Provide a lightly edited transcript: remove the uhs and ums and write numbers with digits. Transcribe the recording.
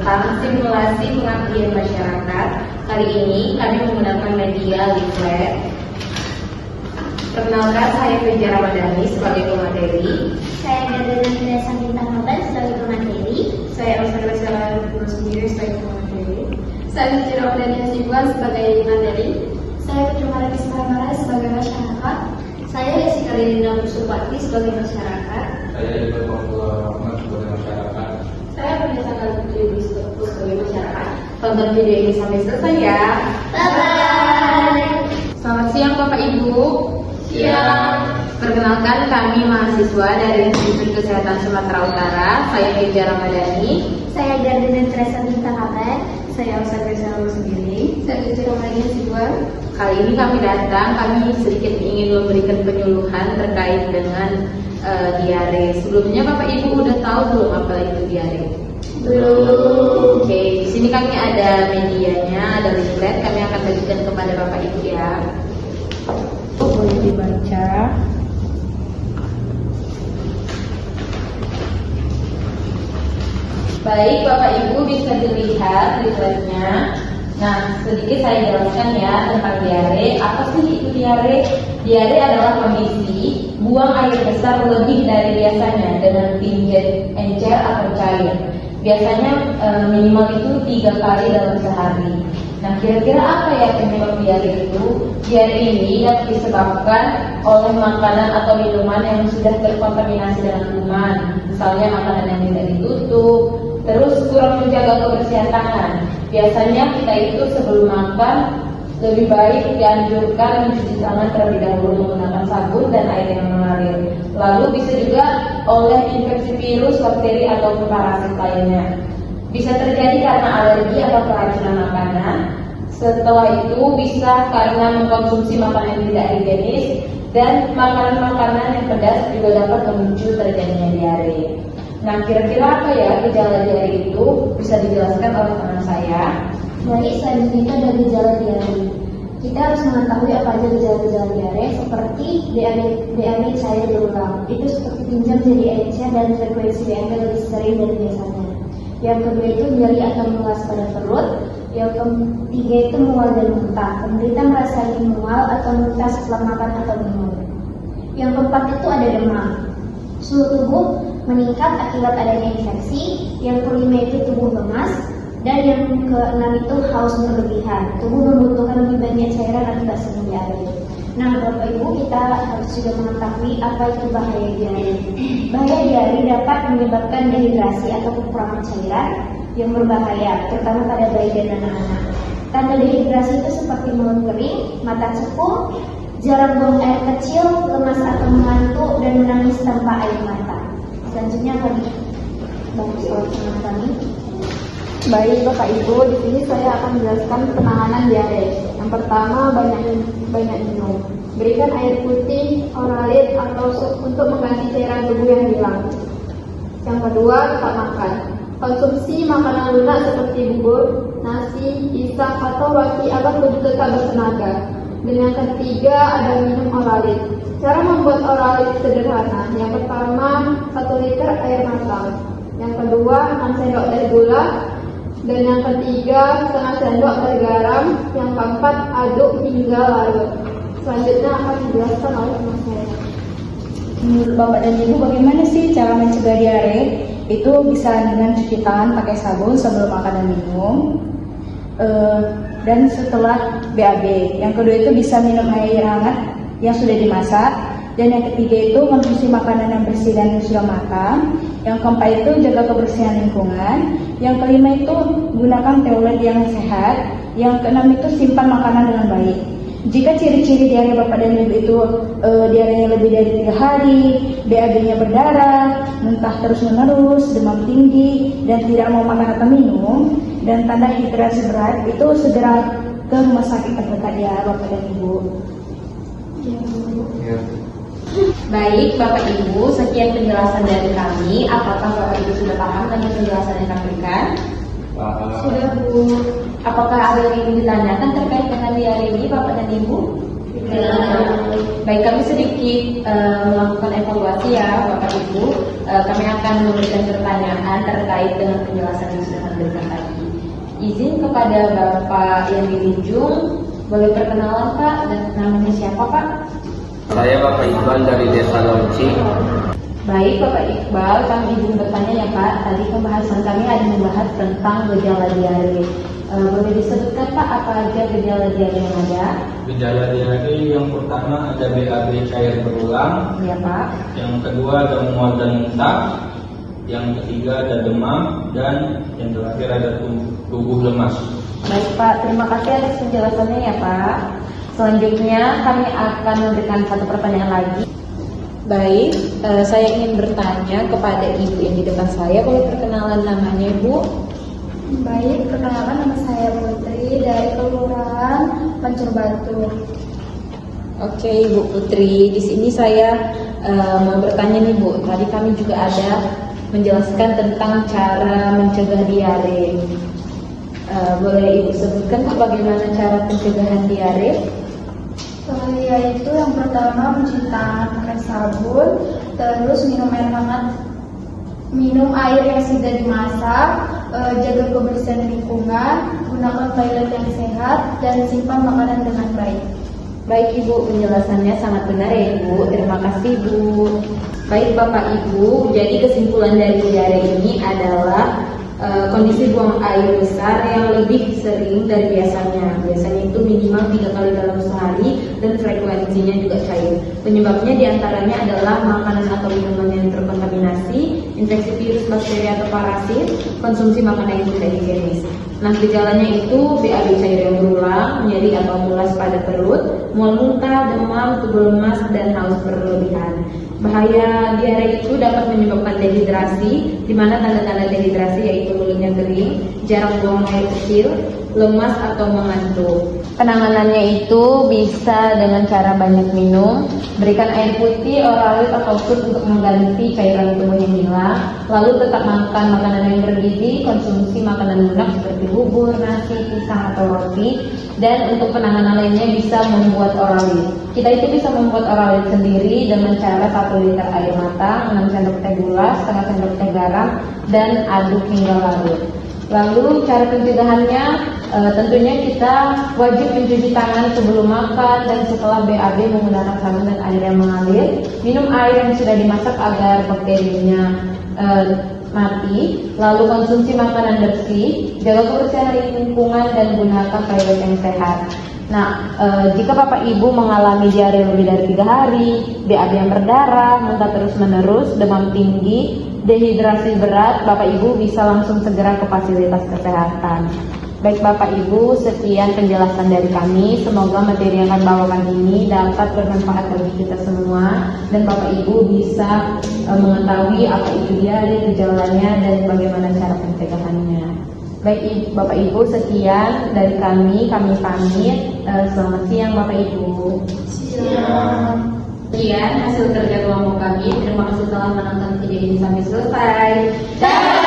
tentang simulasi pengabdian masyarakat. Kali ini kami menggunakan media leaflet. Perkenalkan, saya Fija Ramadhani sebagai pemateri. Saya Gardana Bintang Bintang sebagai pemateri. Saya Oscar Salah sendiri sebagai pemateri. Saya Fija Ramadhani Hasibuan sebagai materi. Saya Ketumara Kismara sebagai masyarakat. Saya Jessica Lina Pusupati sebagai masyarakat. Saya juga Paula Rahmat sebagai masyarakat. Saya Pendeta Putri Wisnu sebagai masyarakat. Tonton video ini sampai selesai ya. Bye-bye. Selamat siang Bapak Ibu. Siang. Perkenalkan, kami mahasiswa dari Institut Kesehatan Sumatera Utara. Saya Fija Ramadhani. Saya Gardana Teresa Bintang Kabar. Saya Oscar Salah sendiri. Saya Fija Ramadhani Hasibuan. Kali ini kami sedikit ingin memberikan penyuluhan terkait dengan diare. Sebelumnya Bapak Ibu udah tahu belum apa itu diare? Belum. Oke, di sini kami ada medianya, ada leaflet. Kami akan bagikan kepada Bapak Ibu ya. Boleh dibaca. Baik, Bapak Ibu bisa dilihat leafletnya. Nah, sedikit saya jelaskan ya tentang diare. Apa sih itu diare? Diare adalah kondisi buang air besar lebih dari biasanya dengan tinggi encer atau cair. Biasanya minimal itu 3 kali dalam sehari. Nah, kira-kira apa ya penyebab diare itu? Diare ini dapat disebabkan oleh makanan atau minuman yang sudah terkontaminasi dengan kuman. Misalnya makanan yang tidak ditutup, terus kurang menjaga kebersihan tangan. Biasanya kita itu sebelum makan lebih baik dianjurkan mencuci tangan terlebih dahulu menggunakan sabun dan air yang mengalir. Lalu bisa juga oleh infeksi virus, bakteri ataupun parasit lainnya. Bisa terjadi karena alergi atau keracunan makanan. Setelah itu bisa karena mengkonsumsi makanan yang tidak higienis dan makanan-makanan yang pedas juga dapat memicu terjadinya diare. Nah, kira-kira apa ya gejala diare itu? Bisa dijelaskan oleh teman saya. Baik, selanjutnya ada gejala diare. Kita harus mengetahui apa aja gejala-gejala diare, seperti BAB cair berulang. Itu seperti pinjam jadi encer dan frekuensi BAB lebih sering dari biasanya. Yang kedua itu nyeri atau mual pada perut. Yang ketiga itu mual dan muntah. Penderita merasa ingin mual atau muntah setelah makan atau minum. Yang keempat itu ada demam. Suhu tubuh meningkat akibat adanya infeksi. Yang kelima itu tubuh lemas. Dan yang keenam itu haus berlebihan. Tubuh membutuhkan lebih banyak cairan akibat sering diare. Nah, Bapak Ibu, kita harus juga mengetahui apa itu bahaya diare. Bahaya diare dapat menyebabkan dehidrasi atau kekurangan cairan yang berbahaya, terutama pada bayi dan anak-anak. Tanda dehidrasi itu seperti mulut kering, mata cepu, jarang buang air kecil, lemas atau mengantuk, dan menangis tanpa air mata. Selanjutnya kami bahas soal teman kami. Baik Bapak Ibu, di sini saya akan menjelaskan penanganan diare. Yang pertama, banyak minum. Berikan air putih, oralit atau sup untuk mengganti cairan tubuh yang hilang. Yang kedua, tetap makan. Konsumsi makanan lunak seperti bubur, nasi, pisang atau roti agar tubuh tetap bertenaga. Dan yang ketiga, ada minum oralit. Cara membuat oralit sederhana. Yang pertama, 1 liter air matang. Yang kedua, 6 sendok teh gula. Dan yang ketiga, setengah sendok teh garam. Yang keempat, aduk hingga larut. Selanjutnya akan dijelaskan oleh teman saya. Menurut Bapak dan Ibu, bagaimana sih cara mencegah diare? Itu bisa dengan cuci tangan pakai sabun sebelum makan dan minum, dan setelah BAB. Yang kedua itu bisa minum air hangat yang sudah dimasak. Dan yang ketiga itu konsumsi makanan yang bersih dan yang sudah matang. Yang keempat itu jaga kebersihan lingkungan. Yang kelima itu gunakan toilet yang sehat. Yang keenam itu simpan makanan dengan baik. Jika ciri-ciri diare Bapak dan Ibu itu diarenya lebih dari 3 hari, BAB-nya berdarah, muntah terus-menerus, demam tinggi, dan tidak mau makan atau minum, dan tanda hidrasi berat, itu segera ke rumah sakit terdekat ya Bapak dan Ibu. Ya. Baik Bapak Ibu, sekian penjelasan dari kami. Apakah Bapak Ibu sudah paham dengan penjelasan yang kami berikan? Sudah Bu. Apakah ada yang ingin ditanyakan terkait dengan diare ini Bapak dan Ibu? Baik, kami sedikit melakukan evaluasi ya Bapak Ibu. kami akan memberikan pertanyaan terkait dengan penjelasan yang sudah kami berikan tadi. Izin kepada Bapak yang ditunjuk, boleh perkenalan Pak dan namanya siapa Pak? Saya Bapak Iqbal dari Desa Lonci. Baik Bapak Iqbal, kami izin bertanya ya Pak. Tadi pembahasan kami ada membahas tentang gejala diare. Boleh disebutkan Pak apa aja gejala diare yang ada? Gejala diare yang pertama ada BAB cair berulang, Ya Pak. yang kedua ada mual dan muntah, yang ketiga ada demam, dan yang terakhir ada tubuh lemas. Baik Pak, terima kasih atas penjelasannya ya Pak. Selanjutnya kami akan memberikan satu pertanyaan lagi. Baik, saya ingin bertanya kepada Ibu yang di depan saya. Boleh perkenalan namanya Ibu? Baik, perkenalkan nama saya Putri dari Kelurahan Pancur Batu. Oke Ibu Putri, di sini saya mau bertanya nih Bu. Tadi kami juga ada menjelaskan tentang cara mencegah diare. Boleh Ibu sebutkan Pak bagaimana cara pencegahan diare? Yaitu yang pertama mencuci tangan pakai sabun, terus minum air hangat, minum air yang sudah dimasak, jaga kebersihan lingkungan, gunakan toilet yang sehat, dan simpan makanan dengan baik. Baik Ibu, penjelasannya sangat benar ya Ibu. Terima kasih Bu. Baik Bapak Ibu, jadi kesimpulan dari diare ini adalah kondisi buang air besar yang lebih sering dari biasanya. Biasanya itu minimal 3 kali dalam sehari dan frekuensinya juga cair. Penyebabnya diantaranya adalah makanan atau minuman yang terkontaminasi, infeksi virus, bakteri atau parasit, konsumsi makanan yang tidak higienis. Nah, gejalanya itu BAB cair yang berulang, nyeri atau mulas pada perut, mual muntah, demam, tubuh lemas, dan haus berlebihan. Bahaya diare itu dapat menyebabkan dehidrasi, di mana tanda-tanda dehidrasi yaitu mulutnya kering, jarang buang air kecil, lemas atau mengantuk. Penanganannya itu bisa dengan cara banyak minum, berikan air putih, oralit atau sup untuk mengganti cairan tubuh yang hilang, lalu tetap makan makanan yang bergizi, konsumsi makanan lunak seperti bubur, nasi, pisang atau roti, dan untuk penanganan lainnya bisa membuat oralit. Kita itu bisa membuat oralit sendiri dengan cara 1 liter air matang, 6 sendok teh gula, setengah sendok teh garam, dan aduk hingga larut. Lalu cara pencegahannya tentunya kita wajib mencuci tangan sebelum makan dan setelah BAB menggunakan sabun dan air yang mengalir. Minum air yang sudah dimasak agar bakterinya mati. Lalu konsumsi makanan bersih, jaga kebersihan lingkungan dan gunakan toilet yang sehat. Nah, jika Bapak Ibu mengalami diare lebih dari 3 hari, BAB yang berdarah, muntah terus-menerus, demam tinggi, dehidrasi berat, Bapak Ibu bisa langsung segera ke fasilitas kesehatan. Baik Bapak Ibu, sekian penjelasan dari kami. Semoga materi yang kami bawakan ini dapat bermanfaat bagi kita semua dan Bapak Ibu bisa mengetahui apa itu diare, gejalanya, dan bagaimana cara pencegahannya. Baik Bapak Ibu, sekian dari kami pamit. Selamat siang Bapak Ibu. Siang. Sekian hasil kerja kelompok kami. Terima kasih telah menonton video ini sampai selesai. Dah.